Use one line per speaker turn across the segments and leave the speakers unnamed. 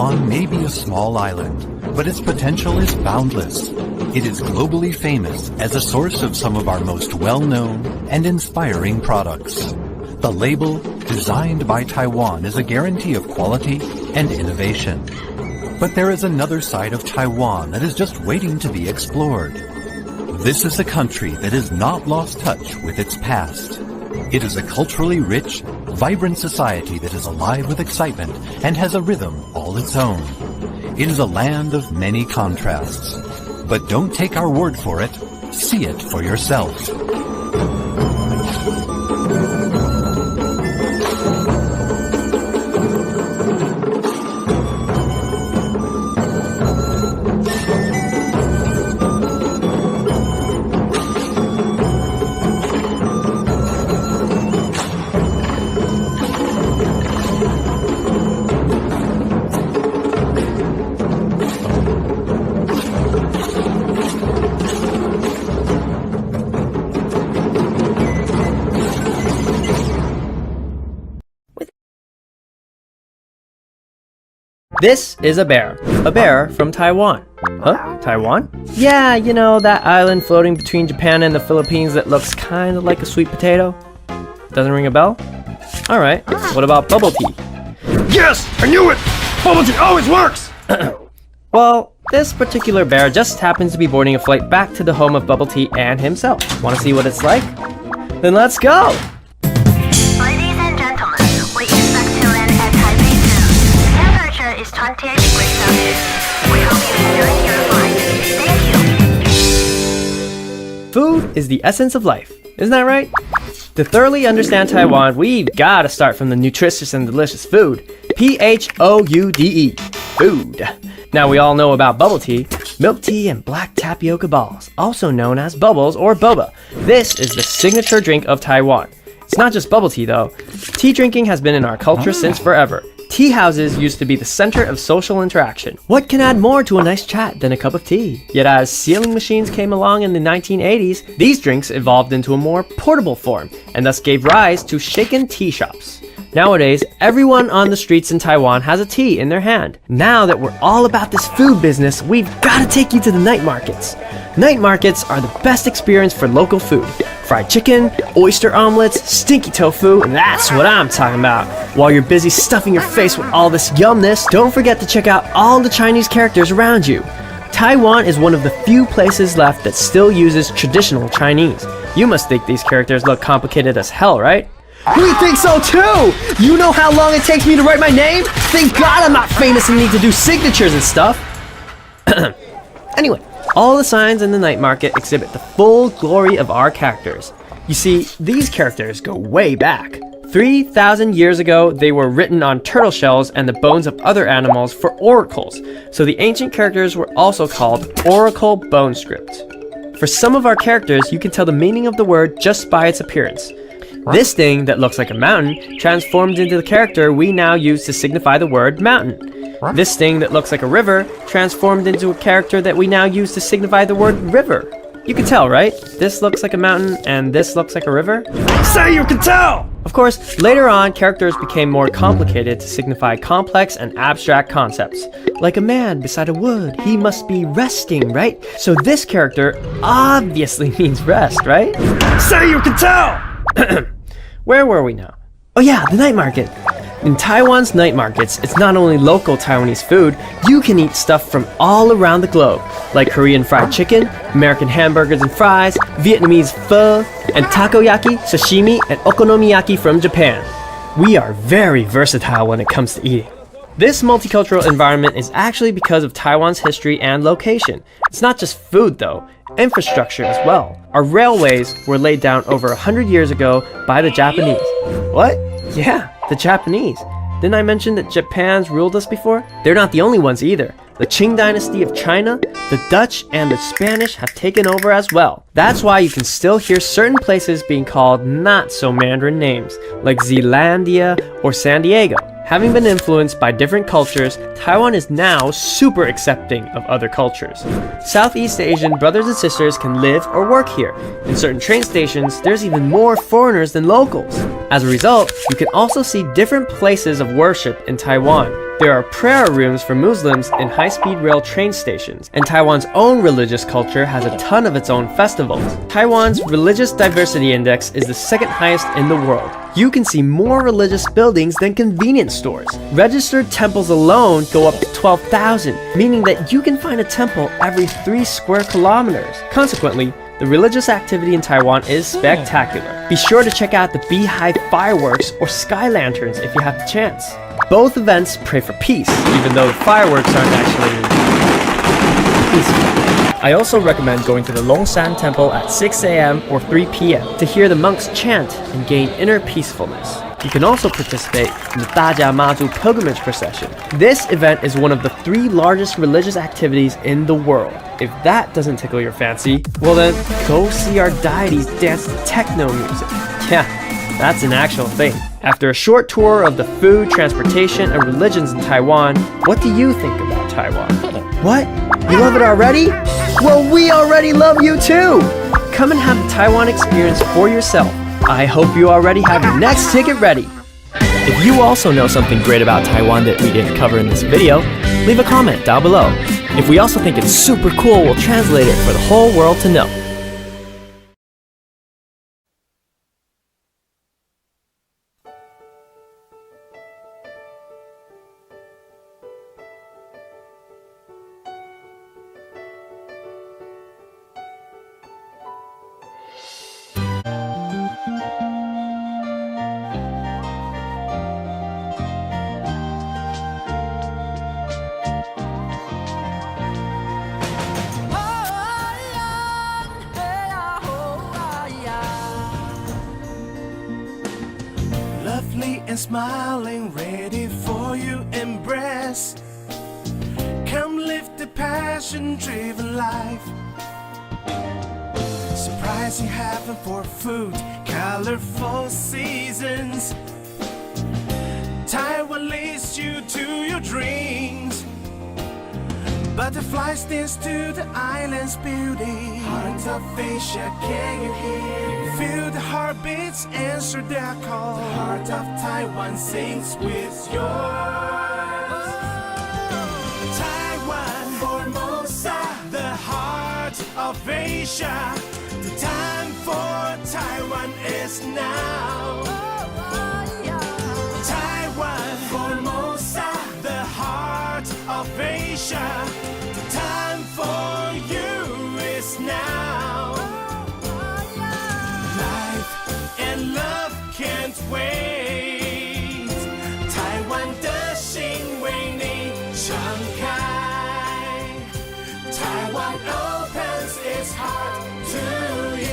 Taiwan may be a small island, but its potential is boundless. It is globally famous as a source of some of our most well-known and inspiring products. The label, designed by Taiwan, is a guarantee of quality and innovation. But there is another side of Taiwan that is just waiting to be explored. This is a country that has not lost touch with its past. It is a culturally rich, vibrant society that is alive with excitement and has a rhythm all its own. It is a land of many contrasts. But don't take our word for it. See it for yourself.
This is a bear from Taiwan. Huh? Taiwan? Yeah, you know, that island floating between Japan and the Philippines that looks kind of like a sweet potato? Doesn't ring a bell? Alright, what about bubble tea?
Yes! I knew it! Bubble tea always works!
Well, this particular bear just happens to be boarding a flight back to the home of bubble tea and himself. Want to see what it's like? Then let's go!
Ladies and gentlemen, we expect to land at Taipei soon. The temperature is 28 degrees Celsius. We hope you enjoy your flight. Thank you.
Food is the essence of life, isn't that right? To thoroughly understand Taiwan, we've gotta start from the nutritious and delicious food. P-H-O-U-D-E. Food. Now we all know about bubble tea, milk tea, and black tapioca balls, also known as bubbles or boba. This is the signature drink of Taiwan. It's not just bubble tea though. Tea drinking has been in our culture since forever. Tea houses used to be the center of social interaction. What can add more to a nice chat than a cup of tea? Yet as sealing machines came along in the 1980s, these drinks evolved into a more portable form, and thus gave rise to shaken tea shops. Nowadays, everyone on the streets in Taiwan has a tea in their hand. Now that we're all about this food business, we've got to take you to the night markets. Night markets are the best experience for local food. Fried chicken, oyster omelets, stinky tofu, that's what I'm talking about. While you're busy stuffing your face with all this yumness, don't forget to check out all the Chinese characters around you. Taiwan is one of the few places left that still uses traditional Chinese. You must think these characters look complicated as hell, right? We think so too! You know how long it takes me to write my name? Thank God I'm not famous and need to do signatures and stuff. Anyway, all the signs in the night market exhibit the full glory of our characters. You see, these characters go way back. 3,000 years ago, they were written on turtle shells and the bones of other animals for oracles, so the ancient characters were also called oracle bone script. For some of our characters, you can tell the meaning of the word just by its appearance. This thing that looks like a mountain transformed into the character we now use to signify the word mountain. This thing that looks like a river transformed into a character that we now use to signify the word river. You can tell, right? This looks like a mountain and this looks like a river.
Say you can tell!
Of course, later on, characters became more complicated to signify complex and abstract concepts. Like a man beside a wood, he must be resting, right? So this character obviously means rest, right?
Say you can tell!
Where were we now? Oh yeah, the night market. In Taiwan's night markets, it's not only local Taiwanese food, you can eat stuff from all around the globe, like Korean fried chicken, American hamburgers and fries, Vietnamese pho, and takoyaki, sashimi, and okonomiyaki from Japan. We are very versatile when it comes to eating. This multicultural environment is actually because of Taiwan's history and location. It's not just food though, infrastructure as well. Our railways were laid down over 100 years ago by the Japanese. What? Yeah, the Japanese. Didn't I mention that Japan's ruled us before? They're not the only ones either. The Qing dynasty of China, the Dutch, and the Spanish have taken over as well. That's why you can still hear certain places being called not so Mandarin names, like Zealandia or San Diego. Having been influenced by different cultures, Taiwan is now super accepting of other cultures. Southeast Asian brothers and sisters can live or work here. In certain train stations, there's even more foreigners than locals. As a result, you can also see different places of worship in Taiwan. There are prayer rooms for Muslims in high-speed rail train stations, and Taiwan's own religious culture has a ton of its own festivals. Taiwan's Religious Diversity Index is the second highest in the world. You can see more religious buildings than convenience stores. Registered temples alone go up to 12,000, meaning that you can find a temple every 3 square kilometers. Consequently, the religious activity in Taiwan is spectacular. Be sure to check out the Beehive fireworks or sky lanterns if you have the chance. Both events pray for peace, even though the fireworks aren't actually peaceful. I also recommend going to the Longshan Temple at 6 a.m. or 3 p.m. to hear the monks chant and gain inner peacefulness. You can also participate in the Dajia Maju pilgrimage procession. This event is one of the 3 largest religious activities in the world. If that doesn't tickle your fancy, well then, go see our deities dance to techno music. Yeah, that's an actual thing. After a short tour of the food, transportation, and religions in Taiwan, what do you think about Taiwan? What? You love it already? Well, we already love you too! Come and have the Taiwan experience for yourself. I hope you already have your next ticket ready. If you also know something great about Taiwan that we didn't cover in this video, leave a comment down below. If we also think it's super cool, we'll translate it for the whole world to know.
Lovely and smiling, ready for you embrace. Come live the passion-driven life. Surprising heaven for food, colorful seasons. Taiwan leads you to your dreams. Butterflies dance to the island's beauty. Heart of Asia, can you hear? Feel the heartbeats, answer their call. The heart of Taiwan sings with yours. Taiwan, Formosa, the heart of Asia. The time for Taiwan is now. Taiwan, Formosa, the heart of Asia. The time for you is now. Life and love can't wait. Taiwan 的心为你敞开。Taiwan opens its heart to you.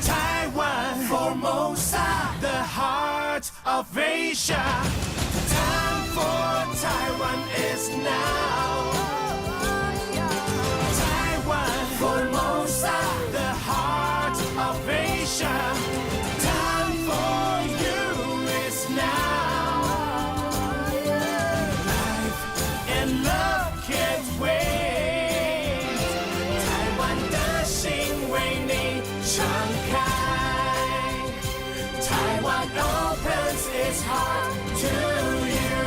Taiwan, Formosa, the heart of Asia. The time for Taiwan is now. Taiwan, Formosa, the heart of Asia. The time for you is now. Life and love can't wait. Taiwan 的心为你敞开。Taiwan opens its heart to you.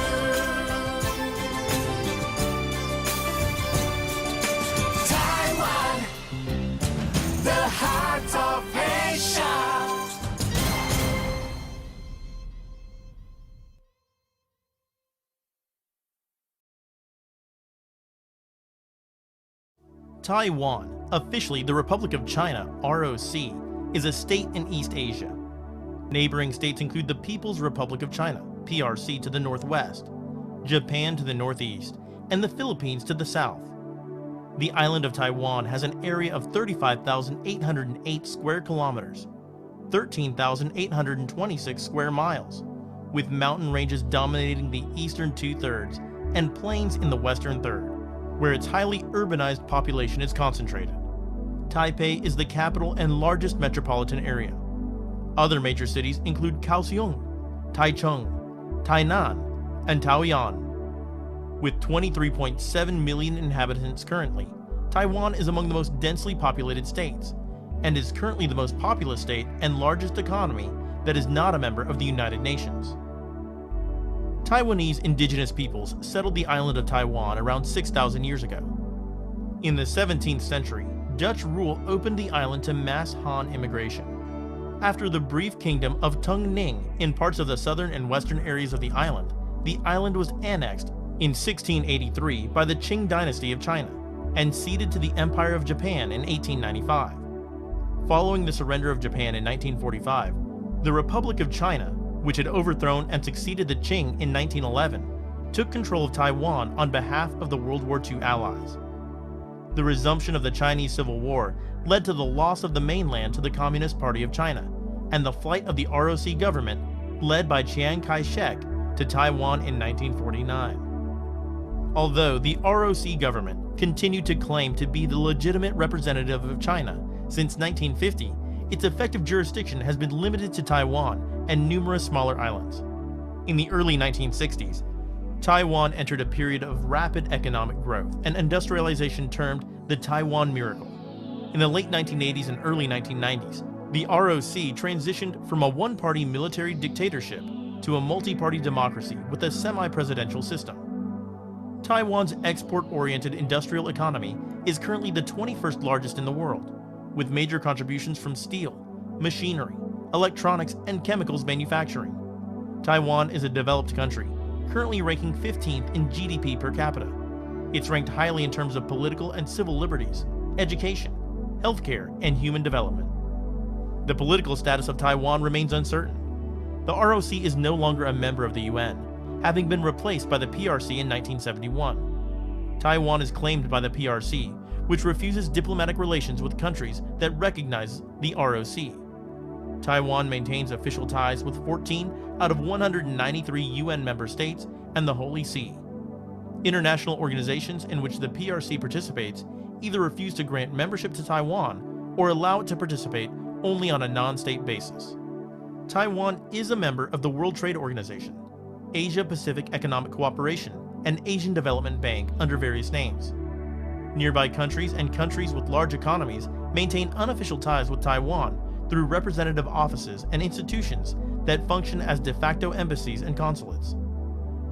Taiwan, the heart of Asia.
Taiwan, officially the Republic of China, ROC, is a state in East Asia. Neighboring states include the People's Republic of China, PRC, to the northwest, Japan to the northeast, and the Philippines to the south. The island of Taiwan has an area of 35,808 square kilometers, 13,826 square miles, with mountain ranges dominating the eastern two-thirds and plains in the western third, where its highly urbanized population is concentrated. Taipei is the capital and largest metropolitan area. Other major cities include Kaohsiung, Taichung, Tainan, and Taoyuan. With 23.7 million inhabitants currently, Taiwan is among the most densely populated states, and is currently the most populous state and largest economy that is not a member of the United Nations. Taiwanese indigenous peoples settled the island of Taiwan around 6,000 years ago. In the 17th century, Dutch rule opened the island to mass Han immigration. After the brief kingdom of Tung Ning in parts of the southern and western areas of the island was annexed in 1683 by the Qing dynasty of China and ceded to the Empire of Japan in 1895. Following the surrender of Japan in 1945, the Republic of China, which had overthrown and succeeded the Qing in 1911, took control of Taiwan on behalf of the World War II allies. The resumption of the Chinese Civil War led to the loss of the mainland to the Communist Party of China and the flight of the ROC government, led by Chiang Kai-shek, to Taiwan in 1949. Although the ROC government continued to claim to be the legitimate representative of China since 1950, its effective jurisdiction has been limited to Taiwan and numerous smaller islands. In the early 1960s, Taiwan entered a period of rapid economic growth and industrialization termed the Taiwan Miracle. In the late 1980s and early 1990s, the ROC transitioned from a one-party military dictatorship to a multi-party democracy with a semi-presidential system. Taiwan's export-oriented industrial economy is currently the 21st largest in the world, with major contributions from steel, machinery, electronics, and chemicals manufacturing. Taiwan is a developed country, currently ranking 15th in GDP per capita. It's ranked highly in terms of political and civil liberties, education, healthcare, and human development. The political status of Taiwan remains uncertain. The ROC is no longer a member of the UN, having been replaced by the PRC in 1971. Taiwan is claimed by the PRC, which refuses diplomatic relations with countries that recognize the ROC. Taiwan maintains official ties with 14 out of 193 UN member states and the Holy See. International organizations in which the PRC participates either refuse to grant membership to Taiwan or allow it to participate only on a non-state basis. Taiwan is a member of the World Trade Organization, Asia-Pacific Economic Cooperation, and Asian Development Bank under various names. Nearby countries and countries with large economies maintain unofficial ties with Taiwan through representative offices and institutions that function as de facto embassies and consulates.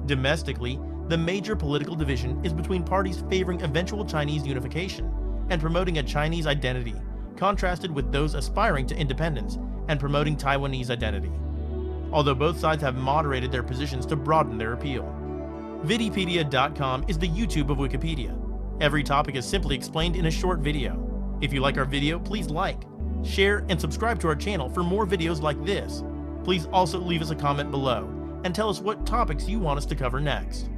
Domestically, the major political division is between parties favoring eventual Chinese unification and promoting a Chinese identity, contrasted with those aspiring to independence and promoting Taiwanese identity, although both sides have moderated their positions to broaden their appeal. Vidipedia.com is the YouTube of Wikipedia. Every topic is simply explained in a short video. If you like our video, please like, share, and subscribe to our channel for more videos like this. Please also leave us a comment below and tell us what topics you want us to cover next.